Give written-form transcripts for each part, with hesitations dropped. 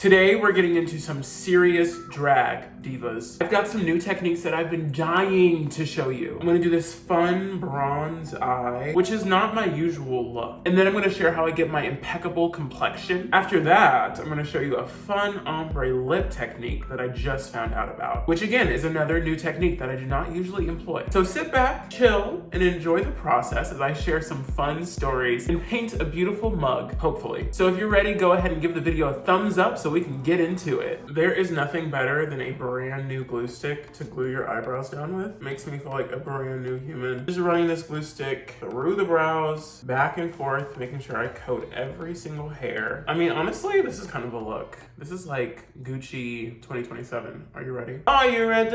Today, we're getting into some serious drag divas. I've got some new techniques that I've been dying to show you. I'm gonna do this fun bronze eye, which is not my usual look. And then I'm gonna share how I get my impeccable complexion. After that, I'm gonna show you a fun ombre lip technique that I just found out about, which again is another new technique that I do not usually employ. So sit back, chill, and enjoy the process as I share some fun stories and paint a beautiful mug, hopefully. So if you're ready, go ahead and give the video a thumbs up so we can get into it. There is nothing better than a brand new glue stick to glue your eyebrows down with. Makes me feel like a brand new human. Just running this glue stick through the brows, back and forth, making sure I coat every single hair. I mean, honestly, this is kind of a look. This is like Gucci 2027. Are you ready? Are you ready?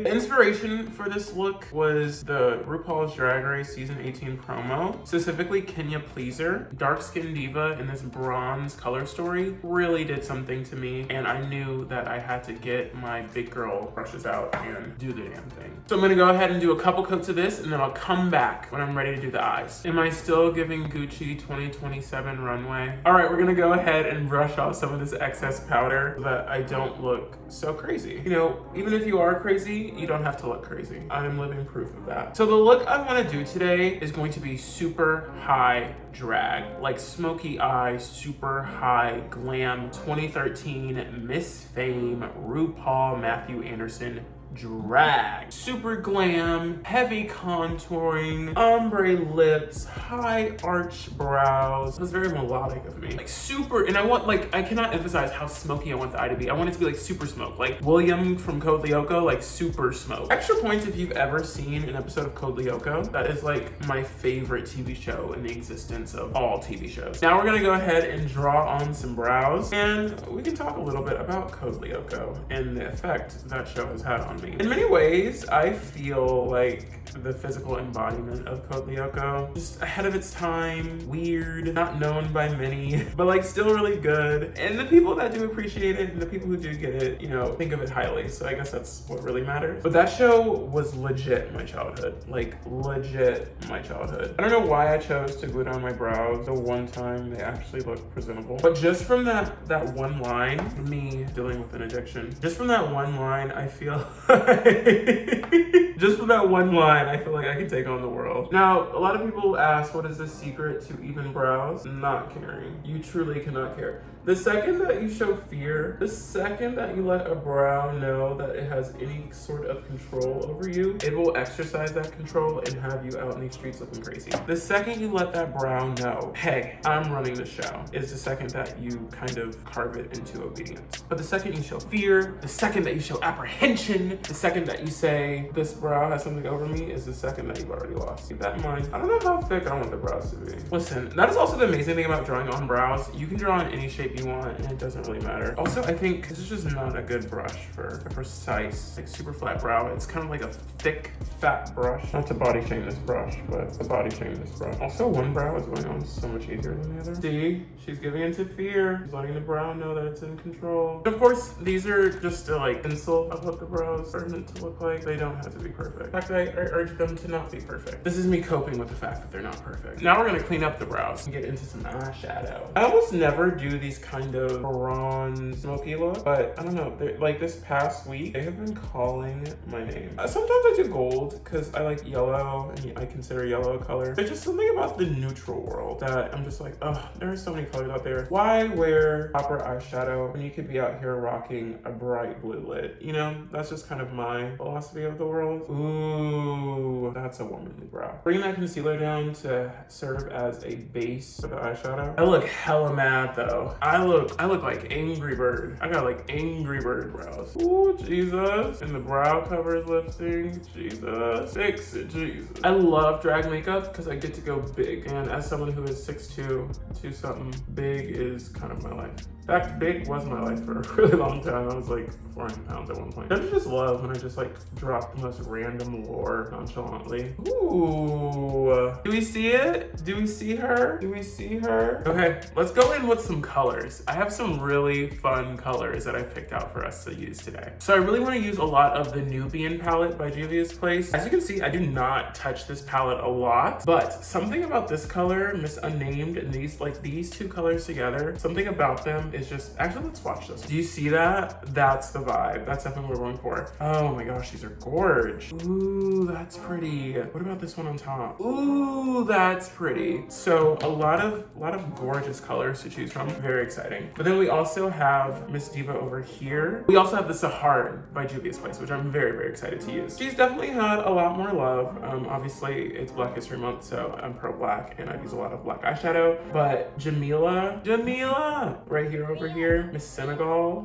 The inspiration for this look was the RuPaul's Drag Race Season 18 promo, specifically Kenya Pleaser. Dark skinned diva in this bronze color story really did something to me, and I knew that I had to get my big girl brushes out and do the damn thing. So I'm gonna go ahead and do a couple coats of this, and then I'll come back when I'm ready to do the eyes. Am I still giving Gucci 2027 runway? All right, we're gonna go ahead and brush off some of this excess powder so that I don't look so crazy. You know, even if you are crazy, you don't have to look crazy. I'm living proof of that. So the look I wanna do today is going to be super high drag, like smoky eye, super high glam 2013 Miss Fame RuPaul Matthew Anderson drag. Super glam, heavy contouring, ombre lips, high arch brows. It was very melodic of me. Like super, and I cannot emphasize how smoky I want the eye to be. I want it to be like super smoke, like William from Code Lyoko, like super smoke. Extra points if you've ever seen an episode of Code Lyoko. That is like my favorite TV show in the existence of all TV shows. Now we're gonna go ahead and draw on some brows, and we can talk a little bit about Code Lyoko and the effect that show has had on me. In many ways, I feel like the physical embodiment of Code Lyoko. Just ahead of its time, weird, not known by many, but like still really good. And the people that do appreciate it and the people who do get it, you know, think of it highly. So I guess that's what really matters. But that show was legit my childhood. Like legit my childhood. I don't know why I chose to glue down my brows the one time they actually looked presentable. But just from that one line, me dealing with an addiction, just from that one line, I feel just from that one line, I feel like I can take on the world. Now, a lot of people ask, what is the secret to even brows? Not caring. You truly cannot care. The second that you show fear, the second that you let a brow know that it has any sort of control over you, it will exercise that control and have you out in these streets looking crazy. The second you let that brow know, hey, I'm running the show, is the second that you kind of carve it into obedience. But the second you show fear, the second that you show apprehension, the second that you say, this brow has something over me, is the second that you've already lost. Keep that in mind. I don't know how thick I want the brows to be. Listen, that is also the amazing thing about drawing on brows. You can draw in any shape you want and it doesn't really matter. Also, I think this is just not a good brush for a precise, like super flat brow. It's kind of like a thick, fat brush. Not to body shame this brush, but to body shame this brush. Also, one brow is going on so much easier than the other. See, she's giving into fear. She's letting the brow know that it's in control. And of course, these are just to like pencil of what the brows are meant to look like. They don't have to be perfect. In fact, I urge them to not be perfect. This is me coping with the fact that they're not perfect. Now we're gonna clean up the brows and get into some eyeshadow. I almost never do these kind of bronze smoky look, but I don't know, like this past week, they have been calling my name. Sometimes I do gold because I like yellow and I consider yellow a color. There's just something about the neutral world that I'm just like, oh, there are so many colors out there. Why wear copper eyeshadow when you could be out here rocking a bright blue lid? You know, that's just kind of my philosophy of the world. Ooh, that's a womanly brow. Bringing that concealer down to serve as a base for the eyeshadow. I look hella mad though. I look like Angry Bird. I got like Angry Bird brows. Ooh, Jesus. And the brow cover is lifting. Jesus. Fix it, Jesus. I love drag makeup because I get to go big. And as someone who is 6'2", 2-something, big is kind of my life. In fact, big was my life for a really long time. I was like 400 pounds at one point. Don't you just love when I just like drop the most random lore nonchalantly? Ooh. Do we see it? Do we see her? Do we see her? Okay, let's go in with some color. colors. I have some really fun colors that I picked out for us to use today. So I really want to use a lot of the Nubian palette by Juvia's Place. As you can see, I do not touch this palette a lot, but something about this color, Miss Unnamed, and these two colors together, something about them is just, actually, let's watch this. Do you see that? That's the vibe. That's definitely what we're going for. Oh my gosh, these are gorge. Ooh, that's pretty. What about this one on top? Ooh, that's pretty. So a lot of gorgeous colors to choose from. Very exciting. But then we also have Miss Diva over here. We also have the Saharan by Juvia's Place, which I'm very, very excited to use. She's definitely had a lot more love. Obviously it's Black History Month, so I'm pro black and I use a lot of black eyeshadow. But Jamila, right here over here. Miss Senegal.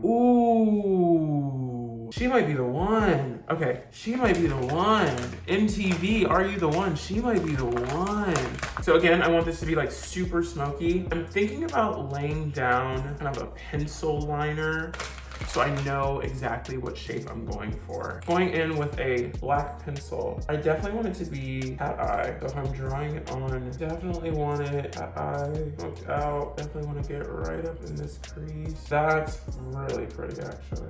Ooh, she might be the one. Okay, she might be the one. MTV, are you the one? She might be the one. So again, I want this to be like super smoky. I'm thinking about laying down kind of a pencil liner so I know exactly what shape I'm going for. Going in with a black pencil, I definitely want it to be cat eye. So if I'm drawing it on, definitely want it cat eye, look out. Definitely want to get right up in this crease. That's really pretty actually.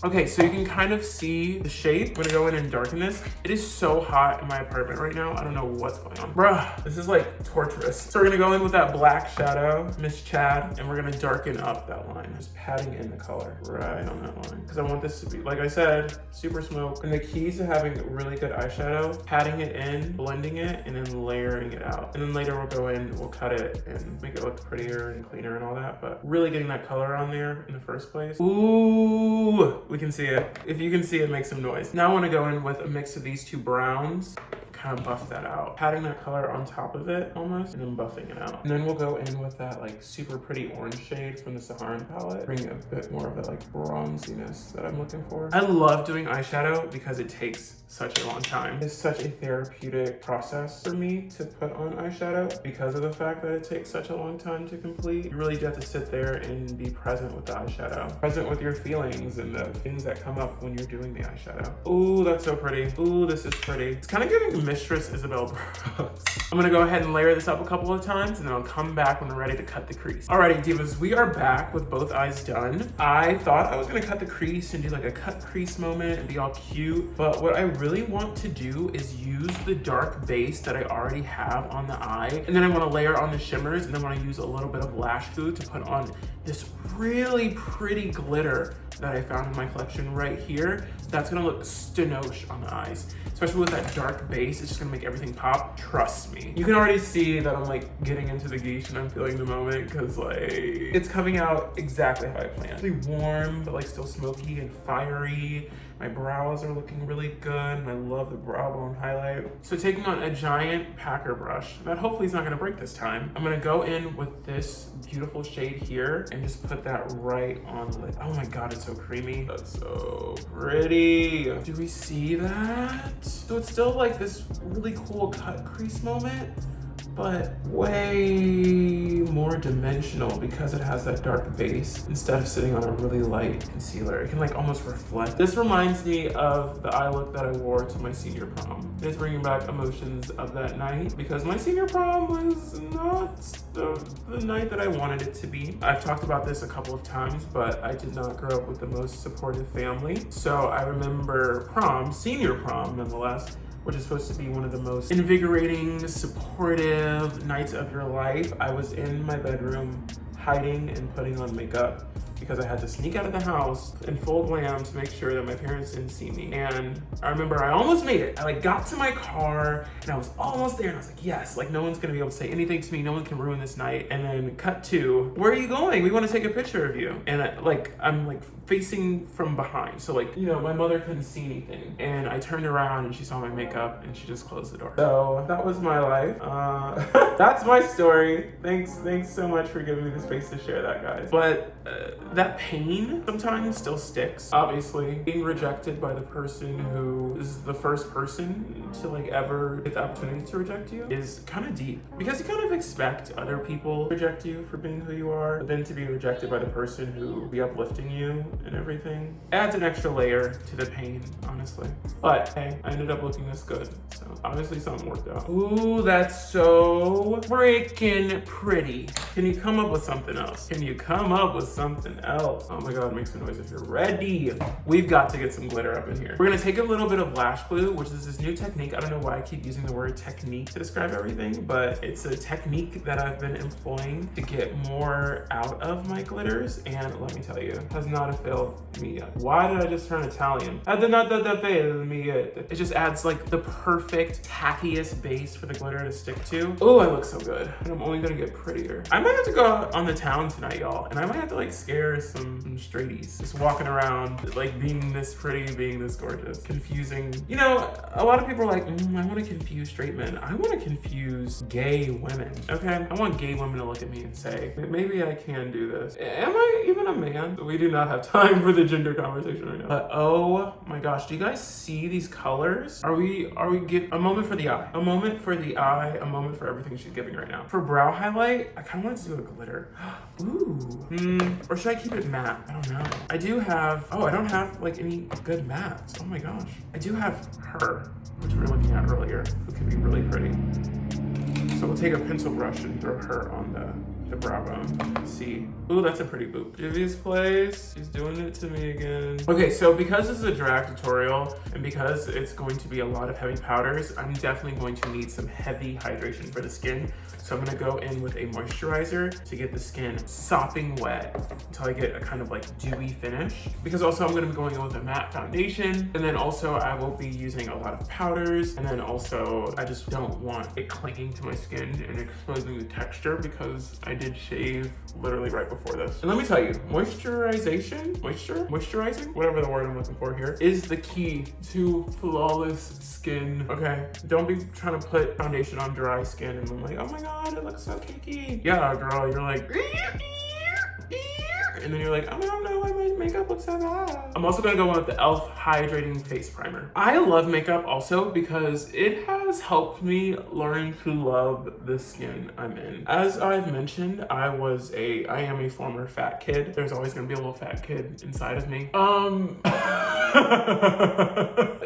Okay, so you can kind of see the shape. I'm gonna go in and darken this. It is so hot in my apartment right now. I don't know what's going on. Bruh, this is like torturous. So we're gonna go in with that black shadow, Miss Chad, and we're gonna darken up that line. Just patting in the color right on that line. Because I want this to be, like I said, super smoke. And the keys to having really good eyeshadow, patting it in, blending it, and then layering it out. And then later we'll go in, we'll cut it and make it look prettier and cleaner and all that. But really getting that color on there in the first place. Ooh, we can see it. If you can see it, make some noise. Now I want to go in with a mix of these two browns. Kind of buff that out, patting that color on top of it almost, and then buffing it out. And then we'll go in with that like super pretty orange shade from the Saharan palette, bring a bit more of that like bronziness that I'm looking for. I love doing eyeshadow because it takes such a long time. It's such a therapeutic process for me to put on eyeshadow because of the fact that it takes such a long time to complete. You really get to sit there and be present with the eyeshadow, present with your feelings and the things that come up when you're doing the eyeshadow. Ooh, that's so pretty. Ooh, this is pretty. It's kind of giving Mistress Isabel Brooks. I'm gonna go ahead and layer this up a couple of times and then I'll come back when we're ready to cut the crease. Alrighty, divas, we are back with both eyes done. I thought I was gonna cut the crease and do like a cut crease moment and be all cute, but what I really want to do is use the dark base that I already have on the eye, and then I want to layer on the shimmers, and then I want to use a little bit of lash glue to put on this really pretty glitter that I found in my collection right here. That's gonna look stanoche on the eyes, especially with that dark base. It's just gonna make everything pop. Trust me. You can already see that I'm like getting into the geesh and I'm feeling the moment because like it's coming out exactly how I planned. Really warm, but like still smoky and fiery. My brows are looking really good and I love the brow bone highlight. So taking on a giant packer brush that hopefully is not gonna break this time, I'm gonna go in with this beautiful shade here and just put that right on the lid. Oh my God, it's so creamy. That's so pretty. Do we see that? So it's still like this really cool cut crease moment, but way more dimensional because it has that dark base instead of sitting on a really light concealer. It can like almost reflect. This reminds me of the eye look that I wore to my senior prom. It's bringing back emotions of that night because my senior prom was not the night that I wanted it to be. I've talked about this a couple of times, but I did not grow up with the most supportive family. So I remember prom, senior prom nonetheless, which is supposed to be one of the most invigorating, supportive nights of your life. I was in my bedroom hiding and putting on makeup because I had to sneak out of the house in full glam to make sure that my parents didn't see me. And I remember I almost made it. I like got to my car and I was almost there and I was like, yes, like no one's gonna be able to say anything to me. No one can ruin this night. And then cut to, where are you going? We wanna take a picture of you. And I'm like facing from behind. So like, you know, my mother couldn't see anything. And I turned around and she saw my makeup and she just closed the door. So that was my life. That's my story. Thanks so much for giving me the space to share that, guys. But that pain sometimes still sticks. Obviously, being rejected by the person who is the first person to like ever get the opportunity to reject you is kind of deep, because you kind of expect other people to reject you for being who you are, but then to be rejected by the person who will be uplifting you and everything adds an extra layer to the pain, honestly. But hey, I ended up looking this good, so obviously something worked out. Ooh, that's so freaking pretty. Can you come up with something else? Can you come up with something else? Oh my God, make some noise if you're ready. We've got to get some glitter up in here. We're gonna take a little bit of lash glue, which is this new technique. I don't know why I keep using the word technique to describe everything, but it's a technique that I've been employing to get more out of my glitters, and let me tell you, it has not failed me yet. Why did I just turn Italian? I did not fail me yet. It just adds like the perfect tackiest base for the glitter to stick to. Oh, I look so good, and I'm only gonna get prettier. I might have to go out on the town tonight, y'all, and I might have to like scare some straighties, just walking around like being this pretty, being this gorgeous, confusing. You know, a lot of people are like, I want to confuse straight men. I want to confuse gay women. Okay, I want gay women to look at me and say, maybe I can do this. Am I even a man? We do not have time for the gender conversation right now. But oh my gosh, do you guys see these colors? Are we give a moment for the eye, a moment for the eye, a moment for everything she's giving right now. For brow highlight, I kind of want to do a glitter. Ooh, or should I keep it matte? I don't know. I do have, I don't have like any good mattes. Oh my gosh. I do have her, which we were looking at earlier, who could be really pretty. So we'll take a pencil brush and throw her on the brow bone. See. Ooh, that's a pretty boop. Jivy's place. She's doing it to me again. Okay, so because this is a drag tutorial and because it's going to be a lot of heavy powders, I'm definitely going to need some heavy hydration for the skin. So I'm gonna go in with a moisturizer to get the skin sopping wet until I get a kind of like dewy finish. Because also I'm gonna be going in with a matte foundation, and then also I will be using a lot of powders, and then also I just don't want it clinging to my skin and exposing the texture because I did shave literally right before this. And let me tell you, moisturizing, whatever the word I'm looking for here, is the key to flawless skin. Okay, don't be trying to put foundation on dry skin and I'm like, oh my God, it looks so cakey. Yeah, girl, you're like, and then you're like, oh no, why my makeup looks so bad. I'm also gonna go in with the e.l.f. Hydrating Face Primer. I love makeup also because it has helped me learn to love the skin I'm in. As I've mentioned, I am a former fat kid. There's always gonna be a little fat kid inside of me.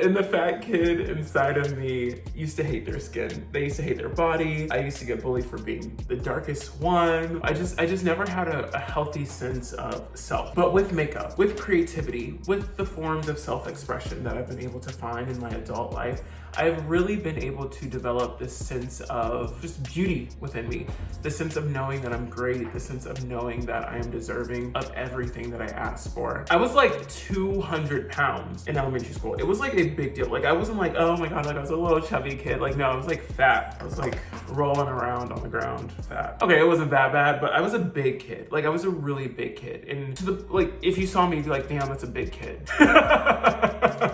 And the fat kid inside of me used to hate their skin. They used to hate their body. I used to get bullied for being the darkest one. I just never had a healthy sense of self. But with makeup, with creativity, with the forms of self-expression that I've been able to find in my adult life, I've really been able to develop this sense of just beauty within me, the sense of knowing that I'm great, the sense of knowing that I am deserving of everything that I asked for. I was like 200 pounds in elementary school. It was like a big deal. Like I wasn't like, oh my God, like I was a little chubby kid. Like no, I was like fat. I was like rolling around on the ground fat. Okay, it wasn't that bad, but I was a big kid. Like I was a really big kid. And to the, like, if you saw me, you'd be like, damn, that's a big kid.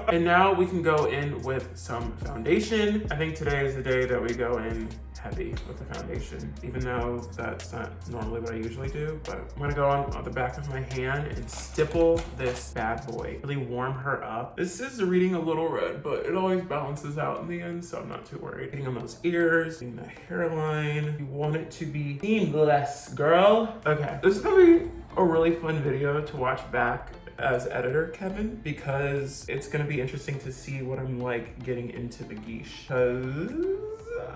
And now we can go in with some foundation. I think today is the day that we go in heavy with the foundation, even though that's not normally what I usually do, but I'm gonna go on the back of my hand and stipple this bad boy, really warm her up. This is reading a little red, but it always balances out in the end, so I'm not too worried. Getting on those ears, getting the hairline. You want it to be seamless, girl. Okay, this is gonna be a really fun video to watch back as editor Kevin, because it's gonna be interesting to see what I'm like getting into the guiche, because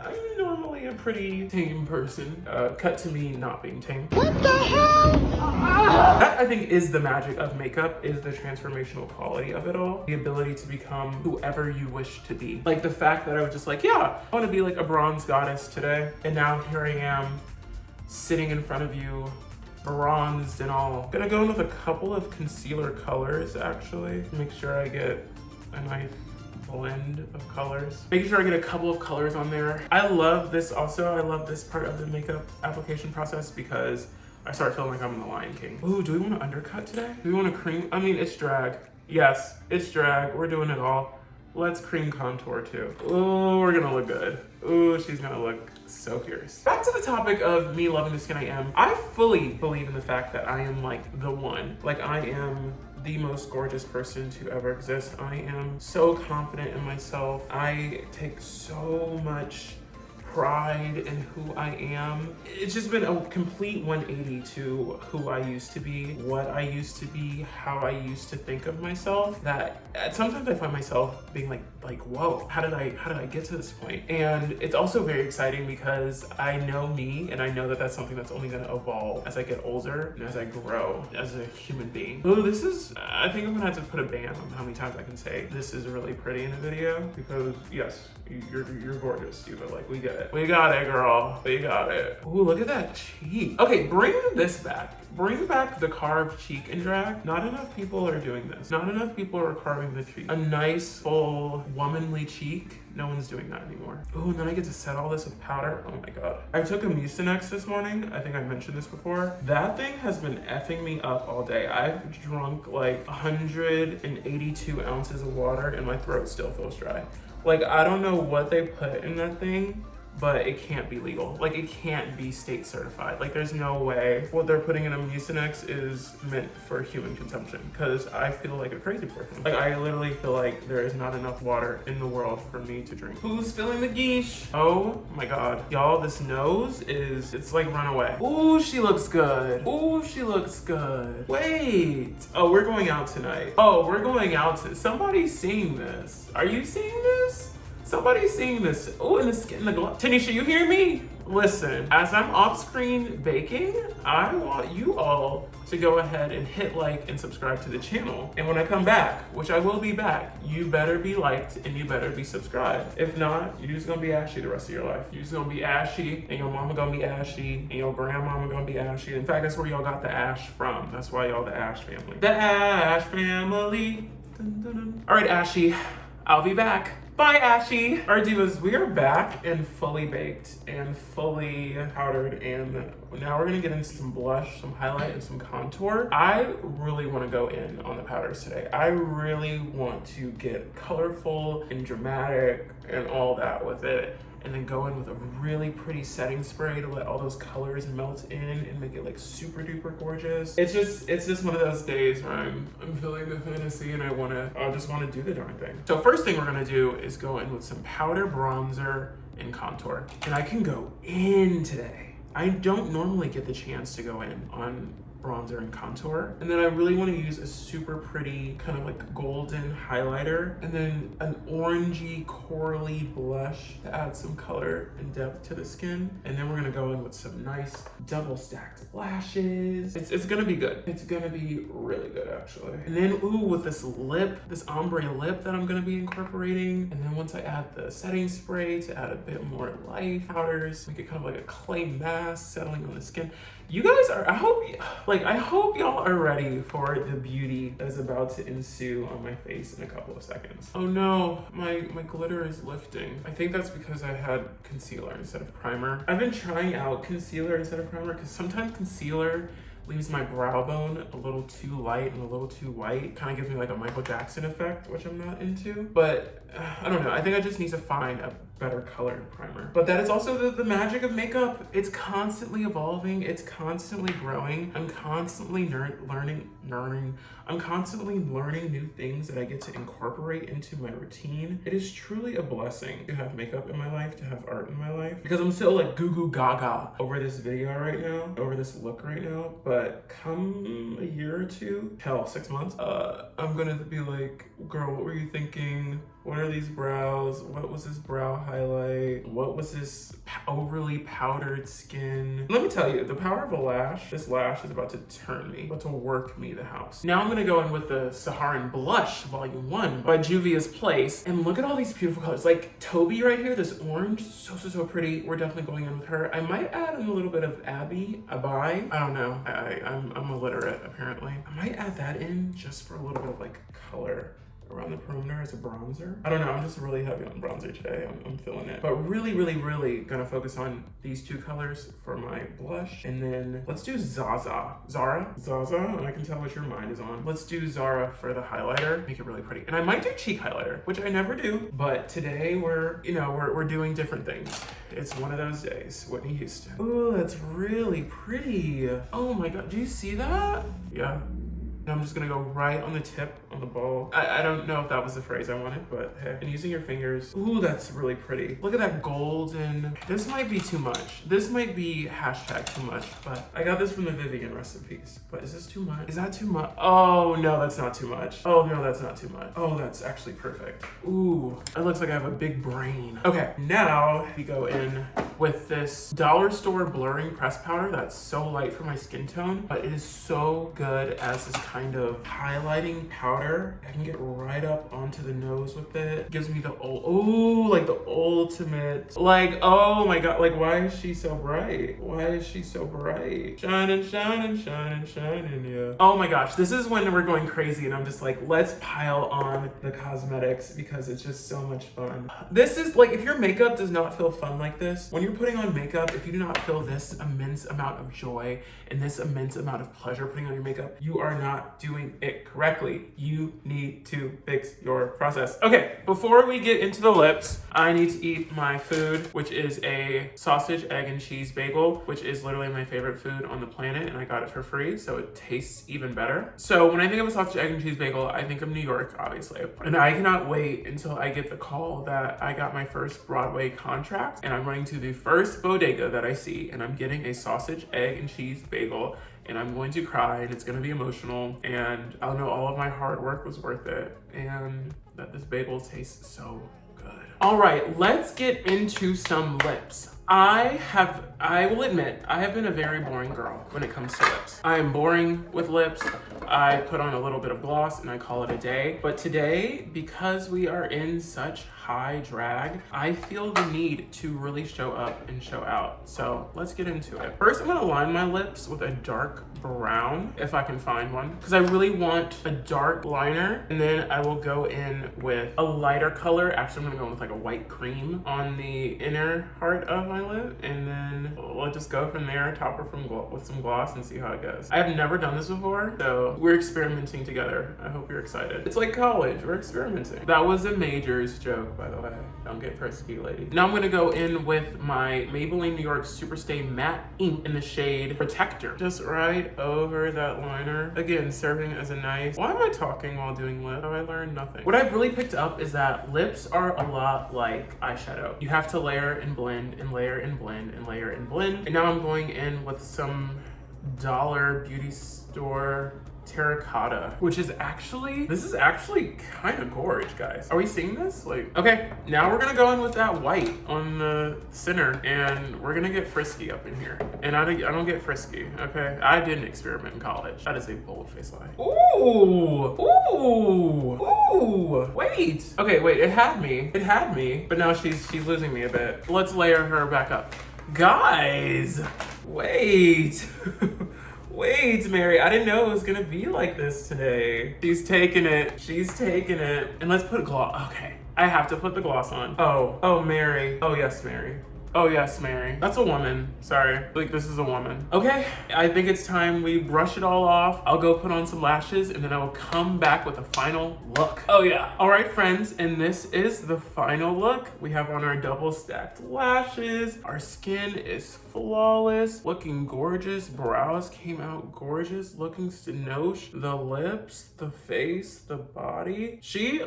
I'm normally a pretty tame person. Cut to me not being tame. What the hell? That I think is the magic of makeup, is the transformational quality of it all. The ability to become whoever you wish to be. Like the fact that I was just like, yeah, I wanna be like a bronze goddess today. And now here I am sitting in front of you, bronzed and all. Gonna go in with a couple of concealer colors actually. Make sure I get a nice blend of colors. Making sure I get a couple of colors on there. I love this also. I love this part of the makeup application process because I start feeling like I'm in the Lion King. Ooh, do we want to undercut today? Do we want to cream? I mean, it's drag. Yes, it's drag. We're doing it all. Let's cream contour too. Oh, we're gonna look good. Oh, she's gonna look so fierce. Back to the topic of me loving the skin I am. I fully believe in the fact that I am like the one. Like I am the most gorgeous person to ever exist. I am so confident in myself. I take so much pride in who I am. It's just been a complete 180 to who I used to be, what I used to be, how I used to think of myself, that sometimes I find myself being like, whoa, how did I get to this point? And it's also very exciting because I know me and I know that that's something that's only gonna evolve as I get older and as I grow as a human being. Oh, this is, I think I'm gonna have to put a ban on how many times I can say this is really pretty in a video, because yes, you're gorgeous, Diva. Like, we get it. We got it, girl. We got it. Ooh, look at that cheek. Okay, bring this back. Bring back the carved cheek in drag. Not enough people are doing this. Not enough people are carving the cheek. A nice, full, womanly cheek. No one's doing that anymore. Ooh, and then I get to set all this with powder. Oh my God. I took a Mucinex this morning. I think I mentioned this before. That thing has been effing me up all day. I've drunk like 182 ounces of water and my throat still feels dry. Like, I don't know what they put in that thing, but it can't be legal. Like, it can't be state certified. Like, there's no way what they're putting in a Mucinex is meant for human consumption, because I feel like a crazy person. Like, I literally feel like there is not enough water in the world for me to drink. Who's filling the geesh? Oh my God. Y'all, this nose is, it's like run away. Ooh, she looks good. Ooh, she looks good. Wait. Oh, we're going out tonight. Oh, we're going out somebody's seeing this. Are you seeing this? Somebody's seeing this. Oh, in the glove. Tanisha, you hear me? Listen, as I'm off screen baking, I want you all to go ahead and hit like and subscribe to the channel. And when I come back, which I will be back, you better be liked and you better be subscribed. If not, you're just gonna be ashy the rest of your life. You're just gonna be ashy, and your mama gonna be ashy, and your grandmama gonna be ashy. In fact, that's where y'all got the ash from. That's why y'all the Ash family. The Ash family. Dun, dun, dun. All right, Ashy, I'll be back. Bye, Ashy. All right, divas, we are back and fully baked and fully powdered, and now we're gonna get into some blush, some highlight, and some contour. I really wanna go in on the powders today. I really want to get colorful and dramatic and all that with it, and then go in with a really pretty setting spray to let all those colors melt in and make it like super duper gorgeous. It's just one of those days where I'm feeling the fantasy and I just wanna do the darn thing. So first thing we're gonna do is go in with some powder, bronzer, and contour. And I can go in today. I don't normally get the chance to go in on bronzer and contour. And then I really want to use a super pretty kind of like golden highlighter, and then an orangey corally blush to add some color and depth to the skin. And then we're gonna go in with some nice double stacked lashes. It's gonna be good. It's gonna be really good, actually. And then, ooh, with this lip, this ombre lip that I'm gonna be incorporating. And then once I add the setting spray to add a bit more life, powders, make it kind of like a clay mask settling on the skin. You guys are, I hope y'all are ready for the beauty that is about to ensue on my face in a couple of seconds. Oh no, my glitter is lifting. I think that's because I had concealer instead of primer. I've been trying out concealer instead of primer because sometimes concealer leaves my brow bone a little too light and a little too white. Kind of gives me like a Michael Jackson effect, which I'm not into. But I don't know, I think I just need to find a better colored primer. But that is also the magic of makeup. It's constantly evolving, it's constantly growing. I'm constantly I'm constantly learning new things that I get to incorporate into my routine. It is truly a blessing to have makeup in my life, to have art in my life, because I'm so like goo goo gaga over this video right now, over this look right now. But come a year or two, hell, 6 months, I'm gonna be like, girl, what were you thinking? What are these brows? What was this brow highlight? What was this overly powdered skin? Let me tell you, the power of a lash, this lash is about to turn me, about to work me the house. Now I'm gonna go in with the Saharan Blush Volume 1 by Juvia's Place. And look at all these beautiful colors. Like Toby right here, this orange, so pretty. We're definitely going in with her. I might add in a little bit of Abai. I don't know. I'm illiterate, apparently. I might add that in just for a little bit of like color. around the perimeter as a bronzer. I don't know, I'm just really heavy on bronzer today. I'm feeling it. But really, really, really gonna focus on these two colors for my blush. And then let's do Zaza. Zaza, and I can tell what your mind is on. Let's do Zara for the highlighter. Make it really pretty. And I might do cheek highlighter, which I never do. But today we're doing different things. It's one of those days. Whitney Houston. Oh, that's really pretty. Oh my God, do you see that? Yeah. And I'm just gonna go right on the tip, on the ball. I don't know if that was the phrase I wanted, but hey. And using your fingers. Ooh, that's really pretty. Look at that golden. This might be too much. This might be hashtag too much, but I got this from the Vivian recipes. But is this too much? Is that too much? Oh no, that's not too much. Oh no, that's not too much. Oh, that's actually perfect. Ooh, it looks like I have a big brain. Okay, now we go in with this dollar store blurring press powder that's so light for my skin tone, but it is so good as this kind of highlighting powder. I can get right up onto the nose with it. Gives me the like the ultimate, like, oh my God, like why is she so bright? Why is she so bright? Shining, shining, shining, shining, yeah. Oh my gosh, this is when we're going crazy and I'm just like, let's pile on the cosmetics because it's just so much fun. This is like, if your makeup does not feel fun like this, when you're putting on makeup, if you do not feel this immense amount of joy and this immense amount of pleasure putting on your makeup, you are not doing it correctly. You need to fix your process. Okay, before we get into the lips, I need to eat my food, which is a sausage, egg, and cheese bagel, which is literally my favorite food on the planet, and I got it for free, so it tastes even better. So when I think of a sausage, egg, and cheese bagel, I think of New York, obviously. And I cannot wait until I get the call that I got my first Broadway contract, and I'm running to the first bodega that I see, and I'm getting a sausage, egg, and cheese bagel, and I'm going to cry, and it's gonna be emotional, and I'll know all of my hard work was worth it, and that this bagel tastes so good. All right, let's get into some lips. I will admit, I have been a very boring girl when it comes to lips. I am boring with lips. I put on a little bit of gloss and I call it a day. But today, because we are in such high drag, I feel the need to really show up and show out. So let's get into it. First, I'm gonna line my lips with a dark brown, if I can find one, because I really want a dark liner. And then I will go in with a lighter color. Actually, I'm gonna go in with like a white cream on the inner part of my lip. And then we'll just go from there, top her with some gloss and see how it goes. I have never done this before, so we're experimenting together. I hope you're excited. It's like college, we're experimenting. That was a majors joke, by the way. Don't get frisky, lady. Now I'm gonna go in with my Maybelline New York Superstay Matte Ink in the shade Protector. Just right over that liner. Again, serving as a nice... Why am I talking while doing lip? Have I learned nothing? What I've really picked up is that lips are a lot like eyeshadow. You have to layer and blend and layer and blend and layer and blend. And now I'm going in with some dollar beauty store terracotta, which is actually, this is actually kind of gorge, guys. Are we seeing this? Like, okay, now we're gonna go in with that white on the center and we're gonna get frisky up in here. And I don't get frisky, okay? I didn't experiment in college. That is a bold-faced lie. Ooh, ooh, ooh, wait. Okay, wait, it had me, but now she's losing me a bit. Let's layer her back up. Guys, wait. Wait, Mary, I didn't know it was gonna be like this today. She's taking it. And let's put gloss. Okay, I have to put the gloss on. Oh, Mary. Oh, yes, Mary. Oh, yes, Mary. That's a woman. Sorry. Like, this is a woman. Okay, I think it's time we brush it all off. I'll go put on some lashes and then I will come back with a final look. Oh, yeah. All right, friends, and this is the final look. We have on our double stacked lashes. Our skin is flawless, looking gorgeous. Brows came out gorgeous, looking stenoche. The lips, the face, the body. She's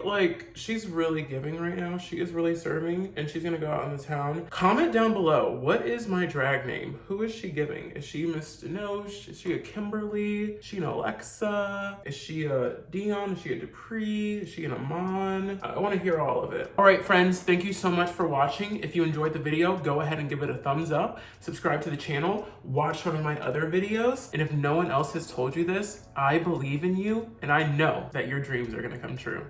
really giving right now. She is really serving, and she's gonna go out on the town. Comment down below, what is my drag name? Who is she giving? Is she Miss Stenoche? Is she a Kimberly? Is she an Alexa? Is she a Dion? Is she a Dupree? Is she an Amon? I wanna hear all of it. All right, friends, thank you so much for watching. If you enjoyed the video, go ahead and give it a thumbs up. Subscribe to the channel, watch some of my other videos, and if no one else has told you this, I believe in you, and I know that your dreams are gonna come true.